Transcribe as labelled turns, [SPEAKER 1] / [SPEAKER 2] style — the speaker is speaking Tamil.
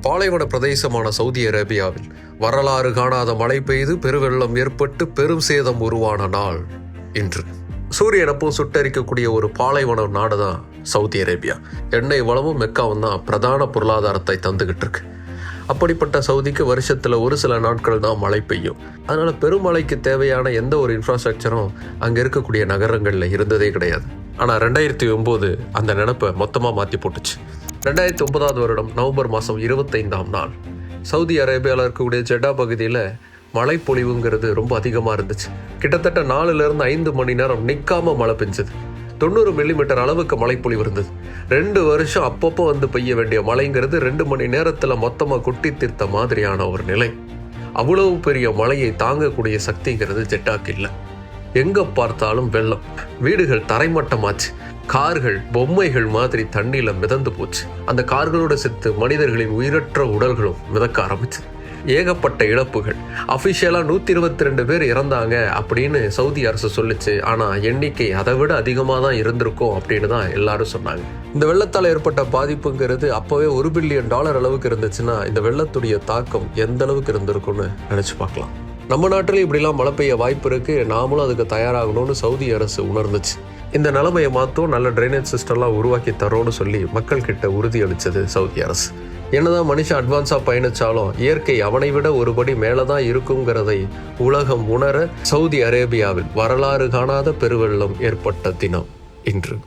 [SPEAKER 1] பாலைவன பிரதேசமான சவுதி அரேபியாவில் வரலாறு காணாத மழை பெய்து பெருவெள்ளம் ஏற்பட்டு பெரும் சேதம் உருவான நாள் இன்று. சூரியன் எப்பவும் சுட்டரிக்கக்கூடிய ஒரு பாலைவன நாடு தான் சவுதி அரேபியா. எண்ணெய் வளமும் மெக்காவும் தான் பிரதான பொருளாதாரத்தை தந்துகிட்டு இருக்கு. அப்படிப்பட்ட சவுதிக்கு வருஷத்துல ஒரு சில நாட்கள் தான் மழை பெய்யும். அதனால பெருமழைக்கு தேவையான எந்த ஒரு இன்ஃப்ராஸ்ட்ரக்சரும் அங்க இருக்கக்கூடிய நகரங்கள்ல இருந்ததே கிடையாது. ஆனா 2009 அந்த நினைப்பை மொத்தமா மாத்தி போட்டுச்சு. 2009 வருடம் நவம்பர் மாதம் 25ஆம் நாள் சவுதி அரேபியாவில் இருக்கக்கூடிய ஜெட்டா பகுதியில் மழை பொழிவுங்கிறது ரொம்ப அதிகமாக இருந்துச்சு. கிட்டத்தட்ட 4-5 மணி நேரம் நிற்காம மழை பெஞ்சது. 90 மில்லிமீட்டர் அளவுக்கு மழைப்பொழிவு இருந்தது. 2 வருஷம் அப்பப்போ வந்து பெய்ய வேண்டிய மழைங்கிறது 2 மணி நேரத்தில் மொத்தமாக கொட்டி தீர்த்த மாதிரியான ஒரு நிலை. அவ்வளவு பெரிய மழையை தாங்கக்கூடிய சக்திங்கிறது ஜெட்டாக்கு இல்லை. எங்கே பார்த்தாலும் வெள்ளம், வீடுகள் தரைமட்டமாச்சு, கார்கள் பொம்மைகள் மாதிரி தண்ணியில் மிதந்து போச்சு. அந்த கார்களோட சேர்த்து மனிதர்களின் உயிரற்ற உடல்களும் மிதக்க ஆரம்பிச்சு. ஏகப்பட்ட இழப்புகள். அஃபிஷியலாக 122 பேர் இறந்தாங்க அப்படின்னு சவுதி அரசு சொல்லிச்சு. ஆனால் எண்ணிக்கை அதை விட அதிகமாக தான் இருந்திருக்கும் அப்படின்னு தான் எல்லாரும் சொன்னாங்க. இந்த வெள்ளத்தால் ஏற்பட்ட பாதிப்புங்கிறது அப்போவே $1 பில்லியன் அளவுக்கு இருந்துச்சுன்னா இந்த வெள்ளத்துடைய தாக்கம் எந்த அளவுக்கு இருந்திருக்கும்னு நினச்சி பார்க்கலாம். நம்ம நாட்டில் இப்படிலாம் மழை பெய்ய வாய்ப்பு இருக்கு, நாமளும் அதுக்கு தயாராகணும்னு சவுதி அரசு உணர்ந்துச்சு. இந்த நிலைமையை மாற்றும், நல்ல ட்ரைனேஜ் சிஸ்டம்லாம் உருவாக்கி தரோன்னு சொல்லி மக்கள் கிட்ட உறுதி அளித்தது சவுதி அரசு. என்னதான் மனுஷன் அட்வான்ஸாக பயணிச்சாலும் இயற்கை அவனை விட ஒருபடி மேலே தான் இருக்குங்கிறதை உலகம் உணர சவுதி அரேபியாவில் வரலாறு காணாத பெருவெள்ளம் ஏற்பட்ட தினம் இன்று.